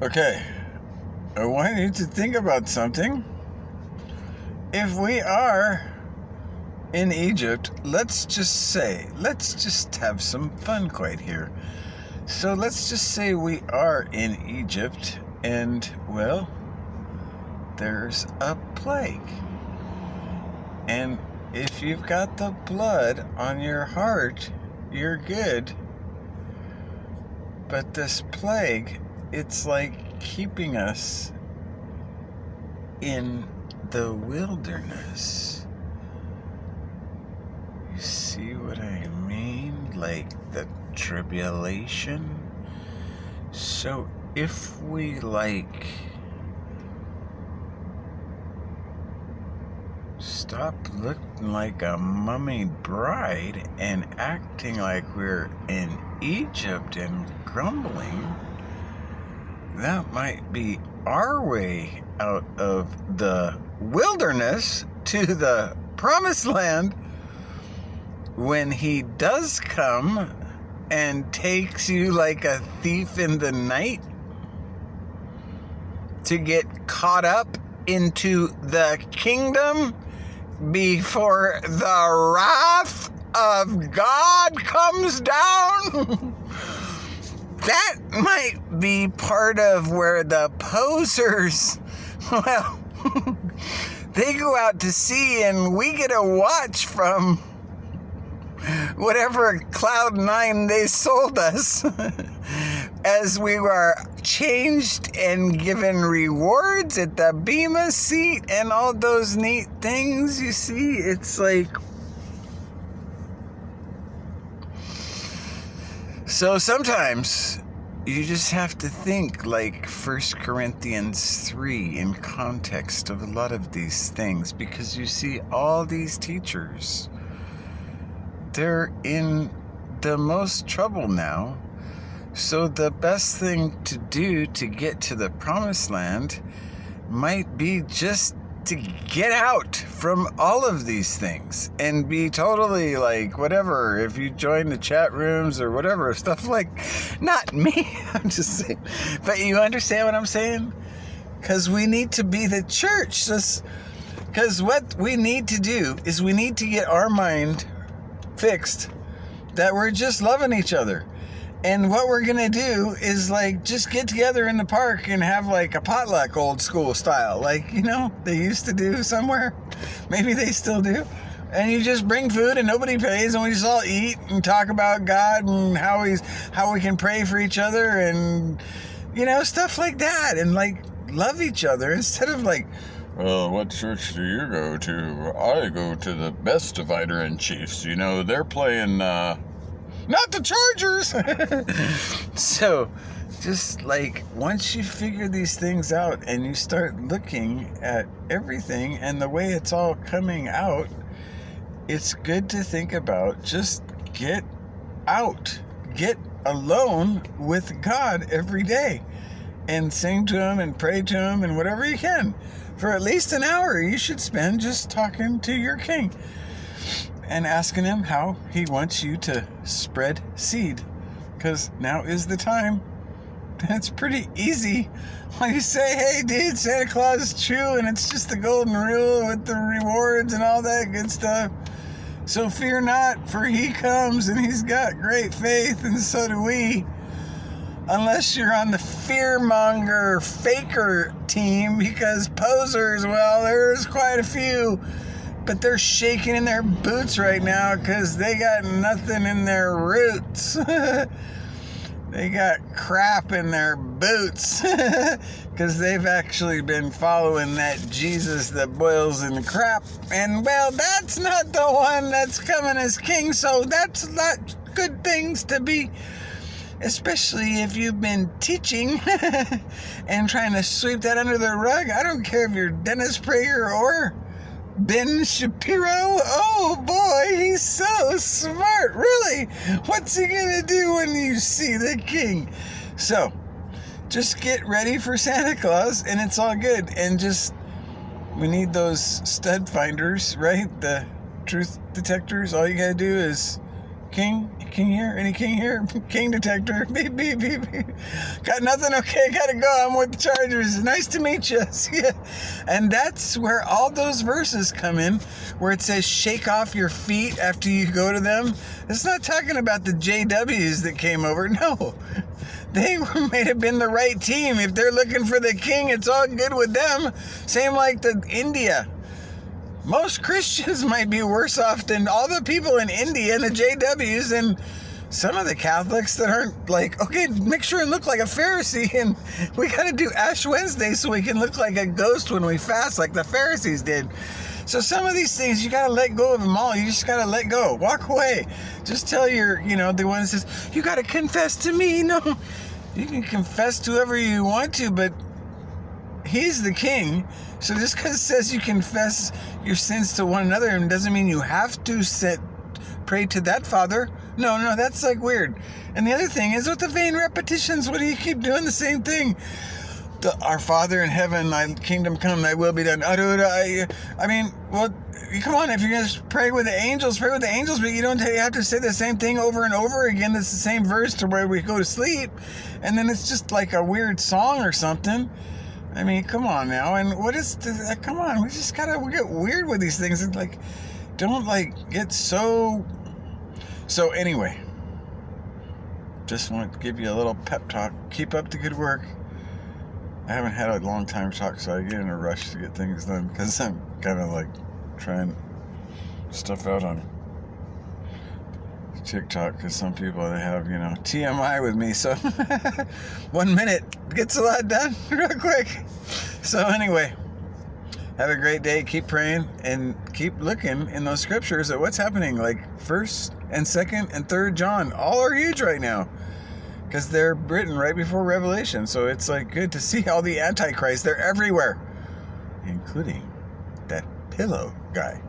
Okay, I want you to think about something. If we are in Egypt, let's just have some fun quite here. So let's just say we are in Egypt and, well, there's a plague. And if you've got the blood on your heart, you're good. But this plague, it's like keeping us in the wilderness. You see what I mean? Like the tribulation. So if we stop looking like a mummied bride and acting like we're in Egypt and grumbling, that might be our way out of the wilderness to the promised land when he does come and takes you like a thief in the night to get caught up into the kingdom before the wrath of God comes down. That might be part of where the posers, well, they go out to sea and we get a watch from whatever cloud nine they sold us as we were changed and given rewards at the Bema seat and all those neat things. You see, it's like, so sometimes you just have to think like 1 Corinthians 3 in context of a lot of these things, because you see all these teachers, they're in the most trouble now. So the best thing to do to get to the promised land might be just to get out from all of these things and be totally like whatever. If you join the chat rooms or whatever, stuff like, not me, I'm just saying, but you understand what I'm saying? Because we need to be the church. Because what we need to do is we need to get our mind fixed that we're just loving each other. And what we're gonna do is like just get together in the park and have like a potluck, old school style, like, you know, they used to do somewhere. Maybe they still do. And you just bring food and nobody pays and we just all eat and talk about God and how we can pray for each other and, you know, stuff like that, and like love each other instead of like, well, what church do you go to? I go to the Best Divider and Chiefs. You know, they're playing, not the Chargers. So, just like, once you figure these things out and you start looking at everything and the way it's all coming out, it's good to think about just get out. Get alone with God every day and sing to Him and pray to Him and whatever you can. For at least an hour, you should spend just talking to your King and asking Him how He wants you to spread seed. Because now is the time. It's pretty easy. When you say, hey, dude, Santa Claus is true, and it's just the golden rule with the rewards and all that good stuff. So fear not, for He comes, and He's got great faith, and so do we. Unless you're on the fearmonger faker team, because posers, well, there's quite a few, but they're shaking in their boots right now because they got nothing in their roots. They got crap in their boots because they've actually been following that Jesus that boils in crap. And, well, that's not the one that's coming as king, so that's not good things to be. Especially if you've been teaching and trying to sweep that under the rug. I don't care if you're Dennis Prager or Ben Shapiro. Oh boy, he's so smart. Really? What's he gonna do when you see the king? So, just get ready for Santa Claus and it's all good. And just, we need those stud finders, right? The truth detectors. All you gotta do is, King, king here? Any king here? King detector. Beep, beep, beep, beep. Got nothing? Okay, gotta go. I'm with the Chargers. Nice to meet you. See ya. And that's where all those verses come in, where it says shake off your feet after you go to them. It's not talking about the JWs that came over. No. They may have been the right team. If they're looking for the king, it's all good with them. Same like the India. Most Christians might be worse off than all the people in India and the JWs and some of the Catholics that aren't like, okay, make sure and look like a Pharisee, and we got to do Ash Wednesday so we can look like a ghost when we fast like the Pharisees did. So some of these things, you got to let go of them all. You just got to let go. Walk away. Just tell your, the one that says, you got to confess to me. No, you can confess to whoever you want to, but he's the king. So just because it says you confess your sins to one another, and doesn't mean you have to pray to that father. No, that's like weird. And the other thing is with the vain repetitions, what do you keep doing the same thing? Our Father in heaven, thy kingdom come, thy will be done. I mean, well, come on, if you're going to pray with the angels, but you don't have to say the same thing over and over again. It's the same verse to where we go to sleep, and then it's just like a weird song or something. I mean, come on now. And what is come on, we get weird with these things. It's like, don't get so anyway, just want to give you a little pep talk. Keep up the good work. I haven't had a long time to talk, so I get in a rush to get things done because I'm kind of trying stuff out on TikTok, because some people, they have, TMI with me, so 1 minute gets a lot done real quick. So anyway, have a great day. Keep praying and keep looking in those scriptures at what's happening, like 1st and 2nd and 3rd John. All are huge right now because they're written right before Revelation. So it's good to see all the Antichrist. They're everywhere, including that pillow guy.